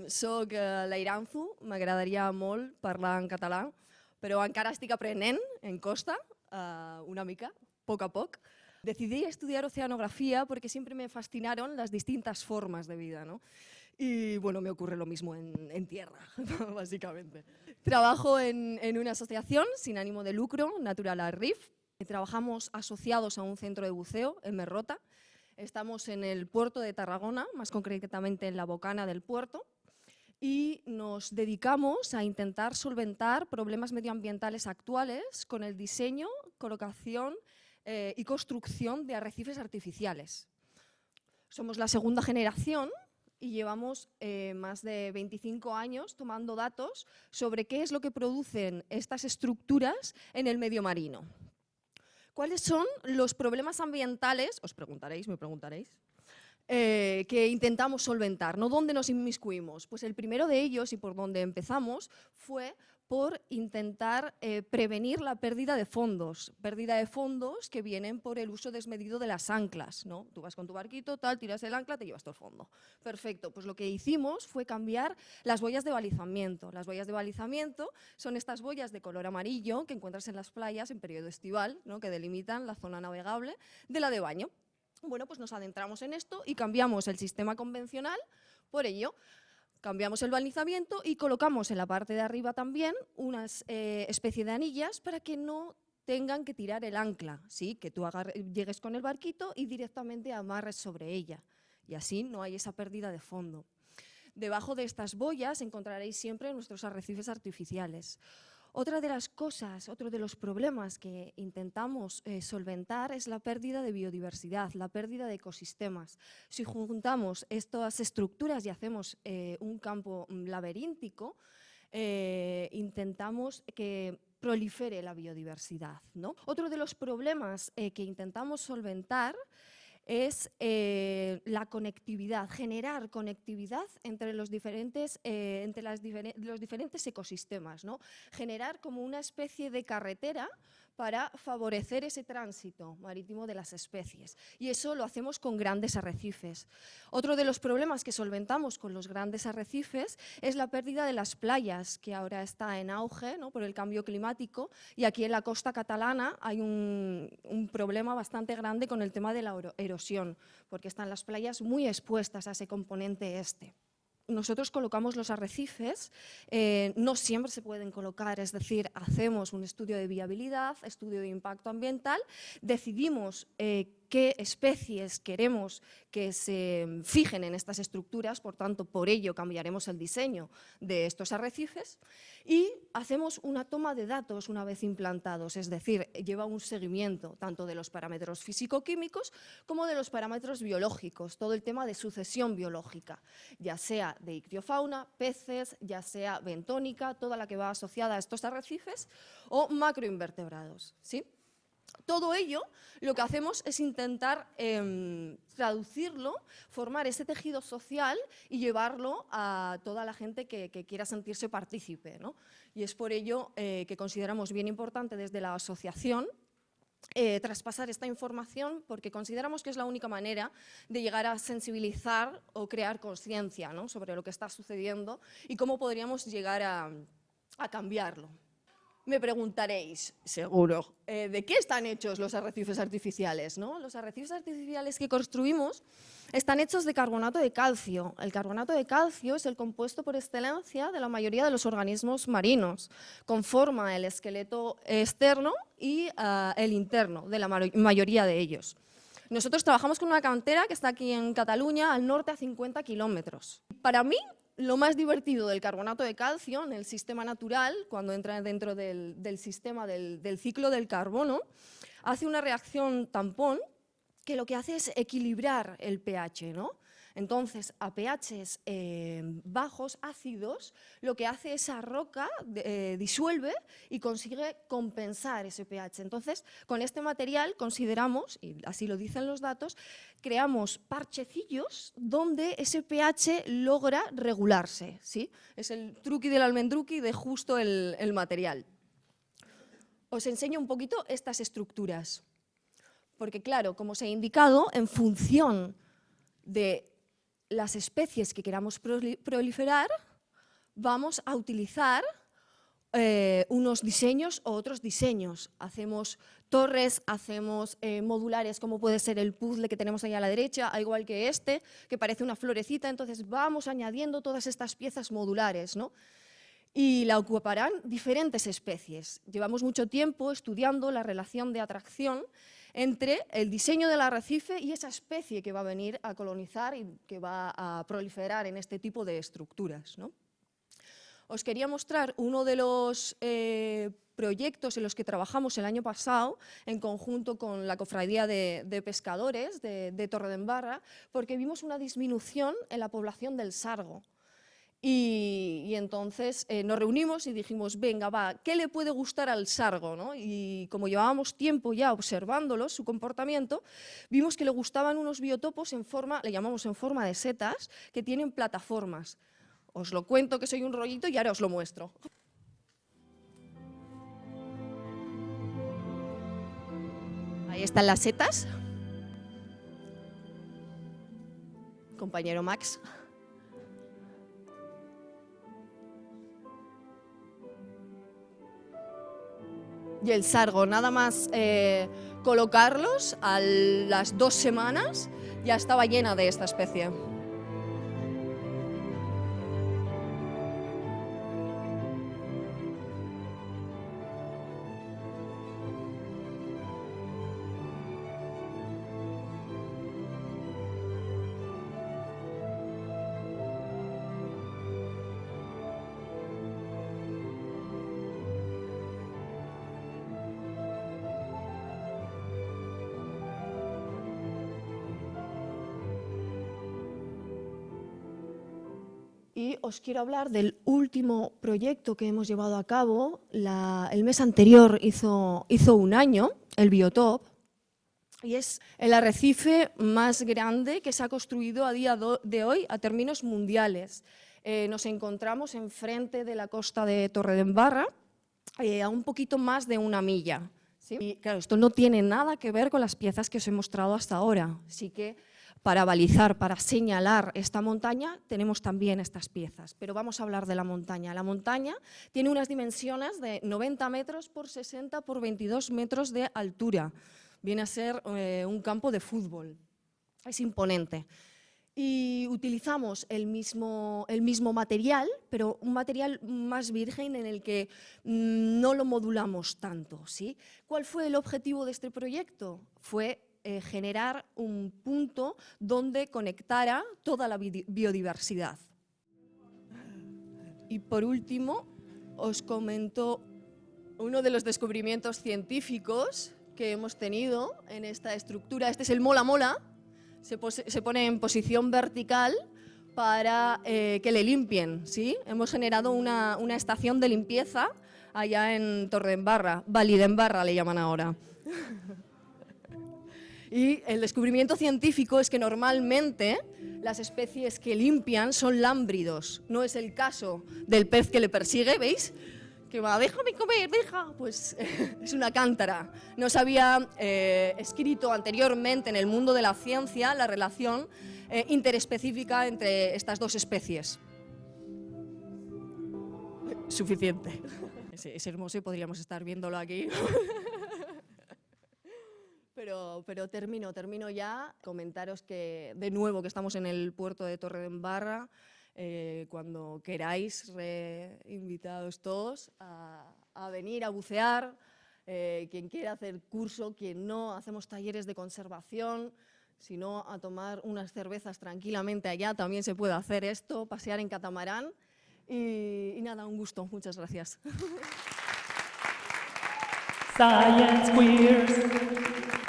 Soc la Iranzu, m'agradaria molt parlar en català, però encara estic aprenent, em costa una mica, poc a poc. Decidí estudiar oceanografía porque siempre me fascinaron las distintas formas de vida, ¿no? Y bueno, me ocurre lo mismo en tierra, básicamente. Trabajo en una asociación sin ánimo de lucro, Natural Art Reef. Trabajamos asociados a un centro de buceo en Merrota. Estamos en el puerto de Tarragona, más concretamente en la bocana del puerto, y nos dedicamos a intentar solventar problemas medioambientales actuales con el diseño, colocación y construcción de arrecifes artificiales. Somos la segunda generación y llevamos más de 25 años tomando datos sobre qué es lo que producen estas estructuras en el medio marino. ¿Cuáles son los problemas ambientales, os preguntaréis, me preguntaréis, que intentamos solventar, ¿no? ¿Dónde nos inmiscuimos? Pues el primero de ellos, y por donde empezamos, fue por intentar prevenir la pérdida de fondos que vienen por el uso desmedido de las anclas, ¿no? Tú vas con tu barquito, tal, tiras el ancla, te llevas todo el fondo. Perfecto, pues lo que hicimos fue cambiar las boyas de balizamiento. Las boyas de balizamiento son estas boyas de color amarillo que encuentras en las playas en periodo estival, ¿no? Que delimitan la zona navegable de la de baño. Bueno, pues nos adentramos en esto y cambiamos el sistema convencional por ello. Cambiamos el balizamiento y colocamos en la parte de arriba también una especie de anillas para que no tengan que tirar el ancla, ¿sí? Que tú llegues con el barquito y directamente amarres sobre ella. Y así no hay esa pérdida de fondo. Debajo de estas boyas encontraréis siempre nuestros arrecifes artificiales. Otra de las cosas, otro de los problemas que intentamos solventar es la pérdida de biodiversidad, la pérdida de ecosistemas. Si juntamos estas estructuras y hacemos un campo laberíntico, intentamos que prolifere la biodiversidad, ¿no? Otro de los problemas que intentamos solventar es la conectividad, generar conectividad entre los diferentes, los diferentes ecosistemas, ¿no? Generar como una especie de carretera para favorecer ese tránsito marítimo de las especies. Y eso lo hacemos con grandes arrecifes. Otro de los problemas que solventamos con los grandes arrecifes es la pérdida de las playas, que ahora está en auge, ¿no? Por el cambio climático, y aquí en la costa catalana hay un problema bastante grande con el tema de la erosión, porque están las playas muy expuestas a ese componente este. Nosotros colocamos los arrecifes, no siempre se pueden colocar, es decir, hacemos un estudio de viabilidad, estudio de impacto ambiental, decidimos qué especies queremos que se fijen en estas estructuras, por tanto, por ello cambiaremos el diseño de estos arrecifes y hacemos una toma de datos una vez implantados, es decir, lleva un seguimiento tanto de los parámetros físico-químicos como de los parámetros biológicos, todo el tema de sucesión biológica, ya sea de ictiofauna, peces, ya sea bentónica, toda la que va asociada a estos arrecifes o macroinvertebrados, ¿sí? Todo ello lo que hacemos es intentar traducirlo, formar ese tejido social y llevarlo a toda la gente que quiera sentirse partícipe, ¿no? Y es por ello que consideramos bien importante desde la asociación traspasar esta información porque consideramos que es la única manera de llegar a sensibilizar o crear conciencia, ¿no? Sobre lo que está sucediendo y cómo podríamos llegar a cambiarlo. Me preguntaréis, seguro, ¿de qué están hechos los arrecifes artificiales, ¿no? Los arrecifes artificiales que construimos están hechos de carbonato de calcio. El carbonato de calcio es el compuesto por excelencia de la mayoría de los organismos marinos. Conforma el esqueleto externo y el interno de la mayoría de ellos. Nosotros trabajamos con una cantera que está aquí en Cataluña, al norte a 50 kilómetros. Para mí, lo más divertido del carbonato de calcio en el sistema natural, cuando entra dentro del sistema del ciclo del carbono, hace una reacción tampón que lo que hace es equilibrar el pH, ¿no? Entonces, a pHs bajos, ácidos, lo que hace esa roca disuelve y consigue compensar ese pH. Entonces, con este material consideramos, y así lo dicen los datos, creamos parchecillos donde ese pH logra regularse, ¿sí? Es el truqui del almendruqui de justo el material. Os enseño un poquito estas estructuras, porque claro, como os he indicado, en función de las especies que queramos proliferar, vamos a utilizar unos diseños o otros diseños. Hacemos torres, hacemos modulares, como puede ser el puzzle que tenemos ahí a la derecha, al igual que este, que parece una florecita. Entonces vamos añadiendo todas estas piezas modulares, ¿no? Y la ocuparán diferentes especies. Llevamos mucho tiempo estudiando la relación de atracción entre el diseño del arrecife y esa especie que va a venir a colonizar y que va a proliferar en este tipo de estructuras, ¿no? Os quería mostrar uno de los proyectos en los que trabajamos el año pasado en conjunto con la Cofradía de Pescadores de Torredembarra, porque vimos una disminución en la población del sargo. Y entonces nos reunimos y dijimos, venga, va, ¿qué le puede gustar al sargo, ¿no? Y como llevábamos tiempo ya observándolo, su comportamiento, vimos que le gustaban unos biotopos en forma, le llamamos en forma de setas, que tienen plataformas. Os lo cuento que soy un rollito y ahora os lo muestro. Ahí están las setas. Compañero Max. Y el sargo, nada más colocarlos, a las 2 semanas ya estaba llena de esta especie. Y os quiero hablar del último proyecto que hemos llevado a cabo. El mes anterior hizo 1 año, el Biotop, y es el arrecife más grande que se ha construido a día de hoy a términos mundiales. Nos encontramos enfrente de la costa de Torredembarra, a un poquito más de 1 milla. ¿Sí? Y claro, esto no tiene nada que ver con las piezas que os he mostrado hasta ahora. Así que para balizar, para señalar esta montaña, tenemos también estas piezas. Pero vamos a hablar de la montaña. La montaña tiene unas dimensiones de 90 metros por 60 por 22 metros de altura. Viene a ser un campo de fútbol. Es imponente. Y utilizamos el mismo material, pero un material más virgen en el que no lo modulamos tanto, ¿sí? ¿Cuál fue el objetivo de este proyecto? Fue generar un punto donde conectara toda la biodiversidad. Y por último, os comento uno de los descubrimientos científicos que hemos tenido en esta estructura. Este es el mola-mola. Se pone en posición vertical para que le limpien, ¿sí? Hemos generado una estación de limpieza allá en Torredembarra, Validembarra le llaman ahora. Y el descubrimiento científico es que normalmente las especies que limpian son lámbridos. No es el caso del pez que le persigue, ¿veis? Que va, déjame comer, deja. Pues es una cántara. No se había escrito anteriormente en el mundo de la ciencia la relación interespecífica entre estas dos especies. Suficiente. Es hermoso y podríamos estar viéndolo aquí. Pero termino ya. Comentaros que, de nuevo, que estamos en el puerto de Torredembarra. Cuando queráis, invitados todos a venir a bucear. Quien quiera hacer curso, quien no, hacemos talleres de conservación. Si no, a tomar unas cervezas tranquilamente allá, también se puede hacer esto, pasear en catamarán. Y nada, un gusto. Muchas gracias. Science Queers.